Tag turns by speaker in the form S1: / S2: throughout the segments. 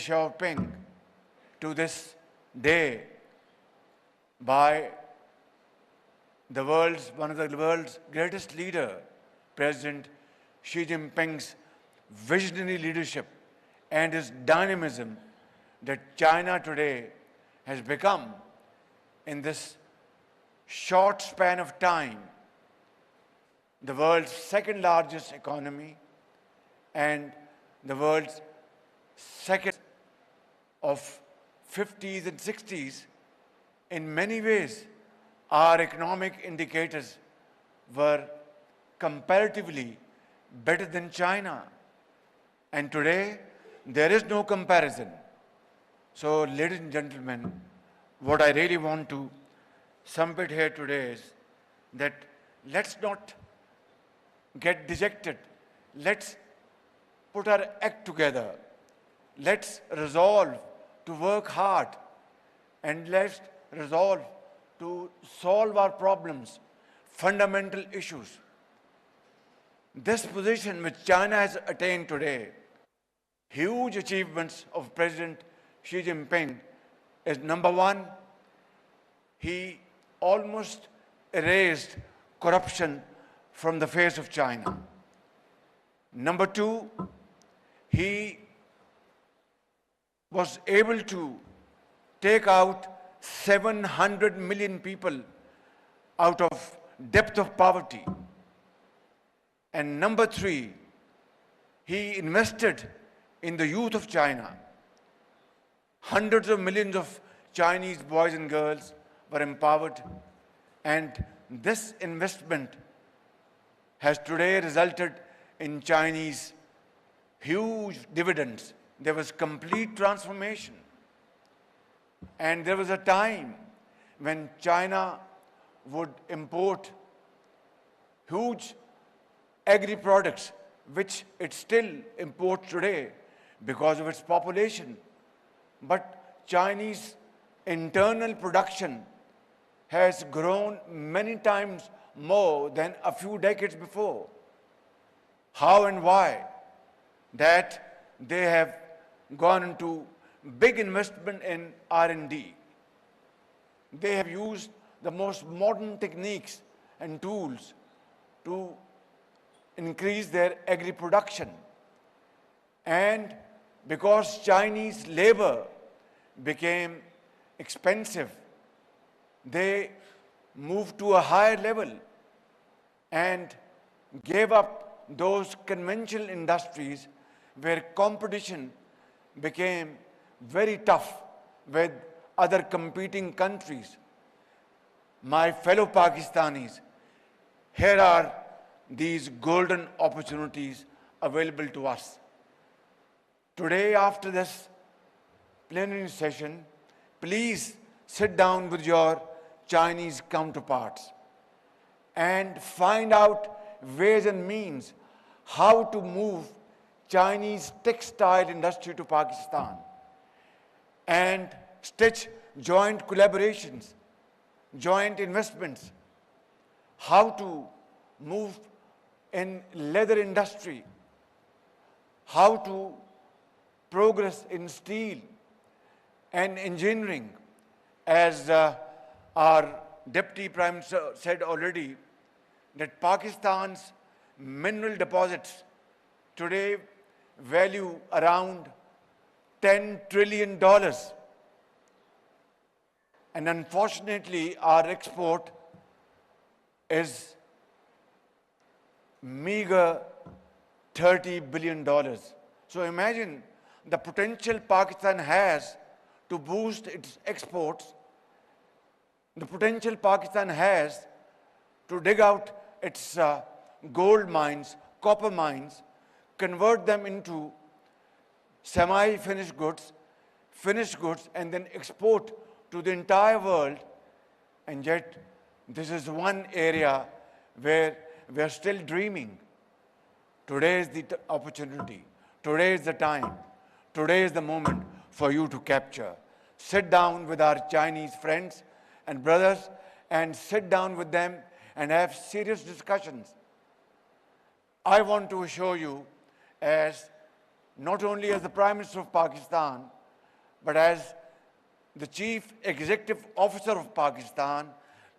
S1: Xiaoping to this day by one of the world's greatest leader, President Xi Jinping's visionary leadership and his dynamism that China today has become in this short span of time the world's second largest economy and the world's second of 50s and 60s. In many ways, our economic indicators were comparatively better than China. And today, there is no comparison. So, ladies and gentlemen, what I really want to sum it here today is that let's not get dejected. Let's put our act together. Let's resolve to work hard, and let's resolve to solve our problems, fundamental issues. This position which China has attained today, huge achievements of President Xi Jinping, is number one, he almost erased corruption from the face of China. Number two, he was able to take out 700 million people out of depth of poverty. And number three, he invested in the youth of China. Hundreds of millions of Chinese boys and girls were empowered, and this investment has today resulted in Chinese huge dividends. There was complete transformation. And there was a time when China would import huge agri-products, which it still imports today because of its population. But Chinese internal production has grown many times more than a few decades before. How and why? That they have gone into big investment in R&D. They have used the most modern techniques and tools to increase their agri-production. And because Chinese labor became expensive, they moved to a higher level and gave up those conventional industries where competition became very tough with other competing countries. My fellow Pakistanis, here are these golden opportunities available to us. Today, after this plenary session, please sit down with your Chinese counterparts and find out ways and means how to move Chinese textile industry to Pakistan and stitch joint collaborations, joint investments, how to move in leather industry, how to progress in steel and engineering. As our Deputy Prime Minister said already, that Pakistan's mineral deposits today value around $10 trillion. And unfortunately, our export is meager $30 billion. So imagine the potential Pakistan has to boost its exports, the potential Pakistan has to dig out its gold mines, copper mines, convert them into semi-finished goods, finished goods, and then export to the entire world. And yet, this is one area where we are still dreaming. Today is the opportunity. Today is the time. Today is the moment for you to capture. Sit down with our Chinese friends and brothers and sit down with them and have serious discussions. I want to assure you, as not only as the Prime Minister of Pakistan, but as the Chief Executive Officer of Pakistan,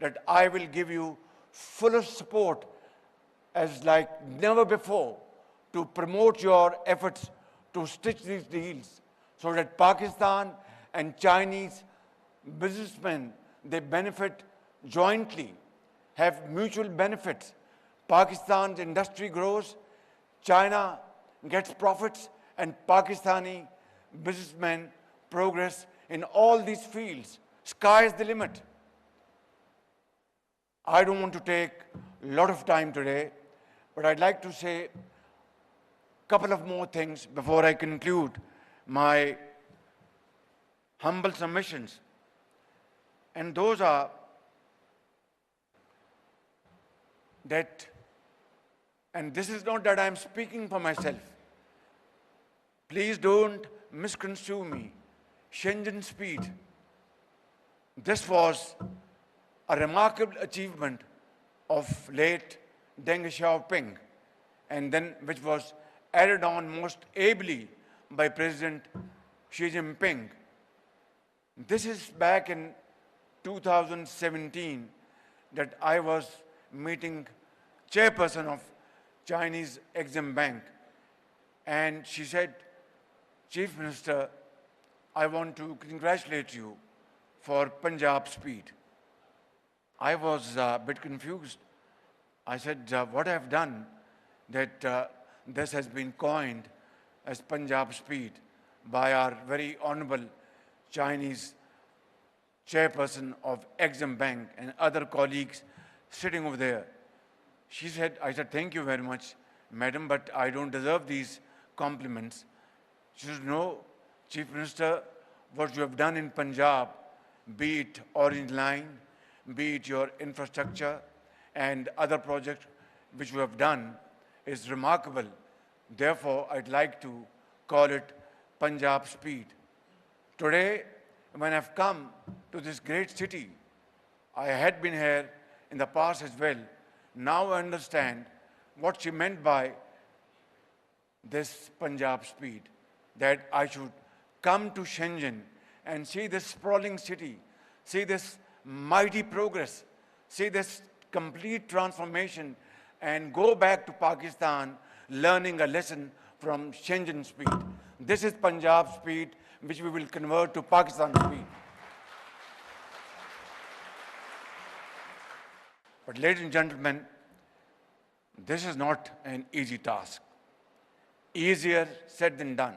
S1: that I will give you fuller support as like never before to promote your efforts to stitch these deals so that Pakistan and Chinese businessmen, they benefit jointly, have mutual benefits. Pakistan's industry grows, China gets profits, and Pakistani businessmen progress in all these fields. Sky is the limit. I don't want to take a lot of time today, but I'd like to say a couple of more things before I conclude my humble submissions. And those are that, and this is not that I'm speaking for myself. Please don't misconstrue me. Shenzhen speed. This was a remarkable achievement of late Deng Xiaoping, and then which was added on most ably by President Xi Jinping. This is back in 2017 that I was meeting chairperson of Chinese Exim Bank, and she said, Chief Minister, I want to congratulate you for Punjab speed. I was a bit confused. I said, what I've done that this has been coined as Punjab speed by our very honorable Chinese chairperson of Exim Bank and other colleagues sitting over there. She said, I said, thank you very much, madam, but I don't deserve these compliments. She said, no, Chief Minister, what you have done in Punjab, be it Orange Line, be it your infrastructure and other projects which you have done, is remarkable. Therefore, I'd like to call it Punjab speed. Today, when I've come to this great city, I had been here in the past as well. Now I understand what she meant by this Punjab speed, that I should come to Shenzhen and see this sprawling city, see this mighty progress, see this complete transformation, and go back to Pakistan learning a lesson from Shenzhen speed. This is Punjab speed, which we will convert to Pakistan speed. But ladies and gentlemen, this is not an easy task. Easier said than done.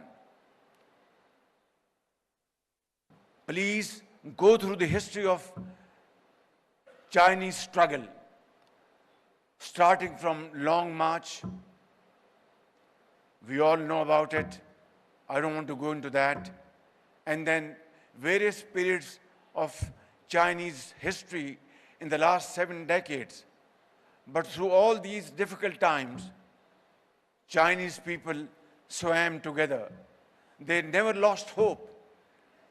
S1: Please go through the history of Chinese struggle, starting from Long March. We all know about it. I don't want to go into that. And then various periods of Chinese history in the last 7 decades. But through all these difficult times, Chinese people swam together. They never lost hope.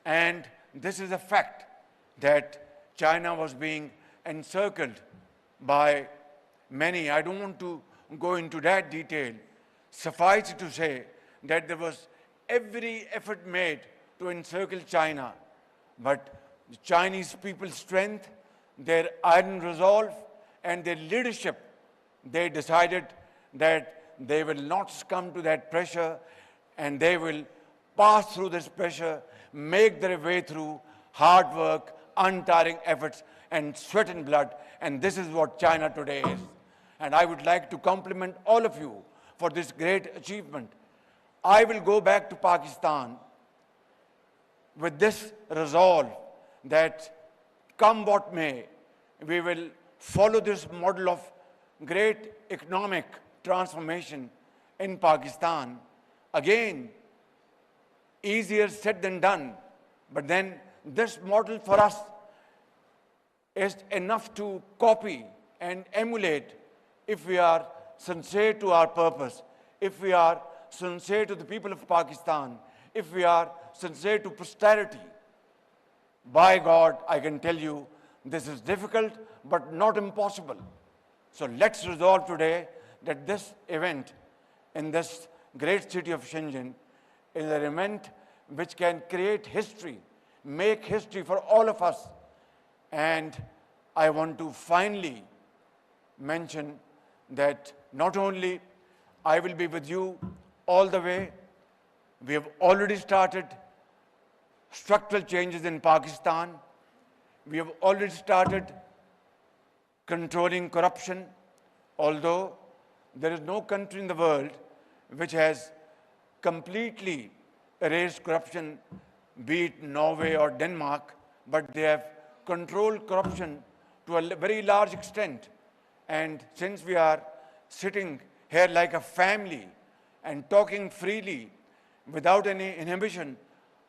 S1: And this is a fact that China was being encircled by many. I don't want to go into that detail. Suffice it to say that there was every effort made to encircle China. But the Chinese people's strength, their iron resolve, and their leadership, they decided that they will not succumb to that pressure, and they will pass through this pressure, make their way through hard work, untiring efforts, and sweat and blood. And this is what China today is. And I would like to compliment all of you for this great achievement. I will go back to Pakistan with this resolve that come what may, we will follow this model of great economic transformation in Pakistan. Again, easier said than done, but then this model for us is enough to copy and emulate if we are sincere to our purpose, if we are sincere to the people of Pakistan, if we are sincere to posterity. By God, I can tell you, this is difficult, but not impossible. So let's resolve today that this event in this great city of Shenzhen is an event which can create history, make history for all of us. And I want to finally mention that not only I will be with you all the way, we have already started structural changes in Pakistan. We have already started controlling corruption, although there is no country in the world which has completely erased corruption, be it Norway or Denmark, but they have controlled corruption to a very large extent. And since we are sitting here like a family and talking freely without any inhibition,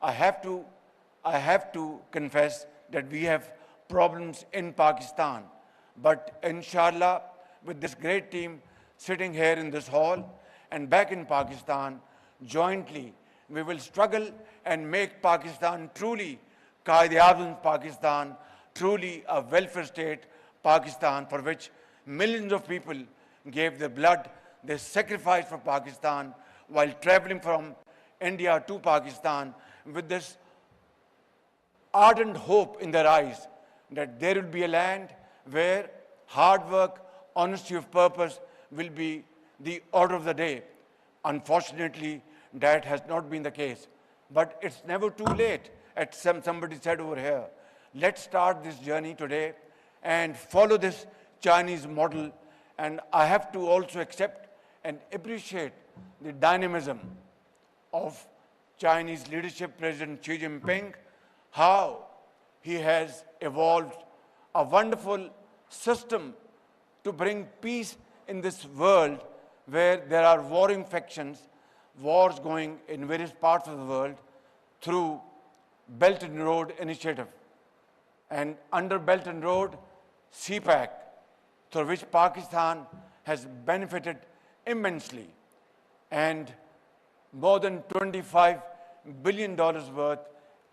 S1: I have to confess that we have problems in Pakistan. But inshallah, with this great team sitting here in this hall and back in Pakistan, jointly, we will struggle and make Pakistan truly Qaid-e-Azam Pakistan, truly a welfare state Pakistan, for which millions of people gave their blood, they sacrificed for Pakistan while traveling from India to Pakistan with this ardent hope in their eyes that there will be a land where hard work, honesty of purpose will be the order of the day. Unfortunately, that has not been the case. But it's never too late, as somebody said over here. Let's start this journey today and follow this Chinese model. And I have to also accept and appreciate the dynamism of Chinese leadership, President Xi Jinping, how he has evolved a wonderful system to bring peace in this world where there are warring factions, wars going in various parts of the world through Belt and Road Initiative. And under Belt and Road, CPAC, through which Pakistan has benefited immensely. And more than $25 billion worth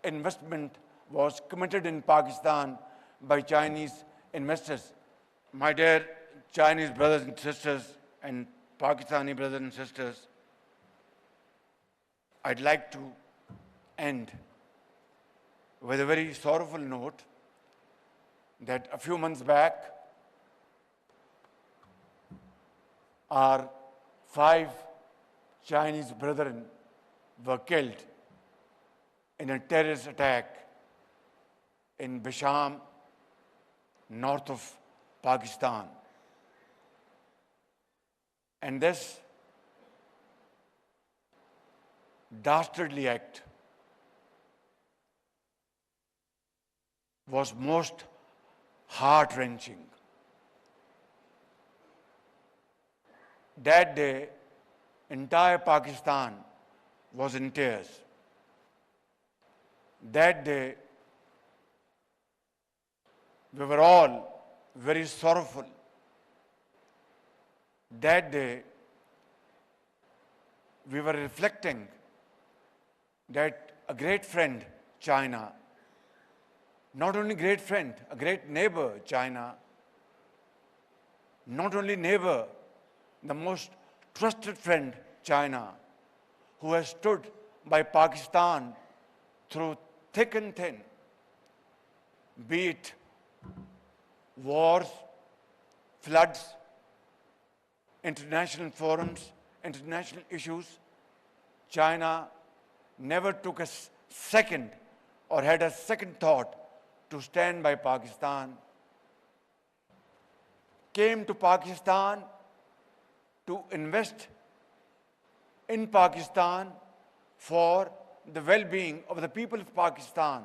S1: investment was committed in Pakistan by Chinese investors. My dear Chinese brothers and sisters and Pakistani brothers and sisters, I'd like to end with a very sorrowful note that a few months back, our 5 Chinese brethren were killed in a terrorist attack in Bisham, north of Pakistan. And this dastardly act was most heart-wrenching. That day, entire Pakistan was in tears. That day, we were all very sorrowful. That day, we were reflecting that a great friend, China, not only great friend, a great neighbor, China, not only neighbor, the most trusted friend, China, who has stood by Pakistan through thick and thin, be it wars, floods, international forums, international issues. China never took a second or had a second thought to stand by Pakistan, came to Pakistan to invest in Pakistan for the well-being of the people of Pakistan,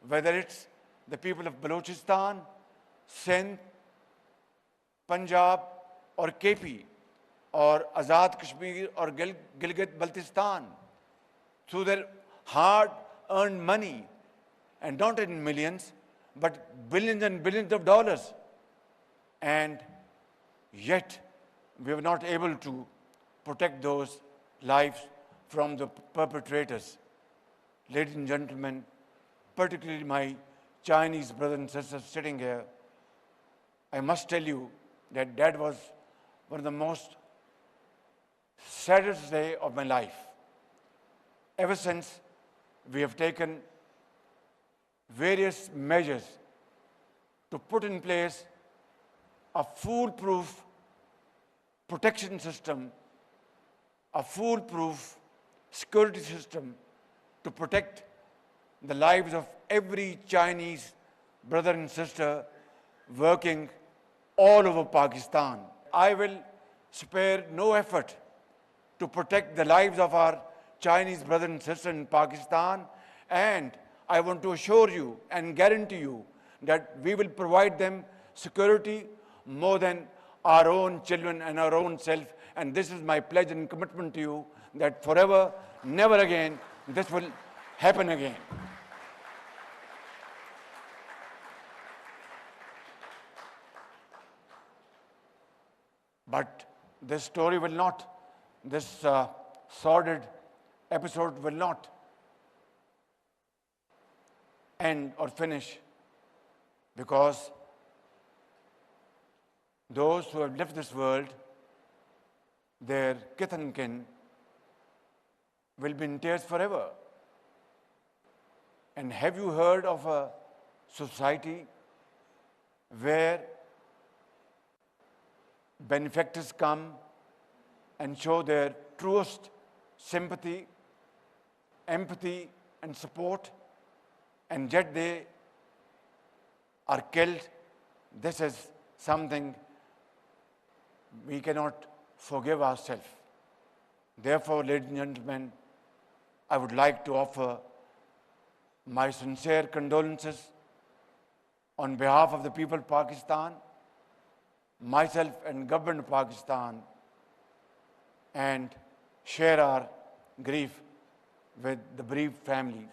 S1: whether it's the people of Balochistan, Sindh, Punjab, or KP, or Azad Kashmir, or Gilgit-Baltistan, through their hard-earned money, and not in millions, but billions and billions of dollars. And yet, we were not able to protect those lives from the perpetrators. Ladies and gentlemen, particularly my Chinese brothers and sisters sitting here, I must tell you that that was one of the most saddest day of my life. Ever since we have taken various measures to put in place a foolproof protection system, a foolproof security system to protect the lives of every Chinese brother and sister working all over Pakistan. I will spare no effort to protect the lives of our Chinese brothers and sisters in Pakistan, and I want to assure you and guarantee you that we will provide them security more than our own children and our own self. And this is my pledge and commitment to you that forever, never again, this will happen again. But this story will not, this sordid episode will not end or finish, because those who have left this world, their kith and kin, will be in tears forever. And have you heard of a society where benefactors come and show their truest sympathy, empathy, and support, and yet they are killed? This is something we cannot forgive ourselves. Therefore, ladies and gentlemen, I would like to offer my sincere condolences on behalf of the people of Pakistan, myself and government of Pakistan, and share our grief with the bereaved families.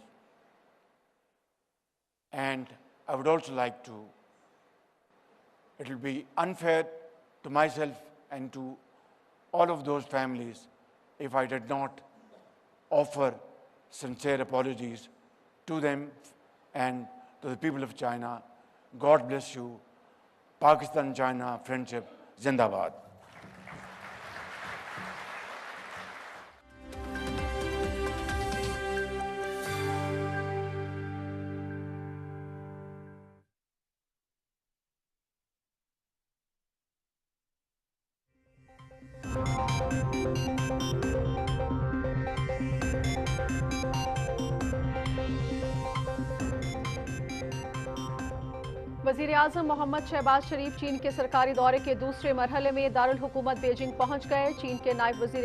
S1: And I would also like to, it will be unfair to myself and to all of those families if I did not offer sincere apologies to them and to the people of China. God bless you. Pakistan-China friendship, Zindabad.
S2: वज़ीर-ए-आज़म मोहम्मद शहबाज शरीफ चीन के सरकारी दौरे के दूसरे मरहले में दारुल हुकूमत बीजिंग पहुंच गए। चीन के नायब वज़ीर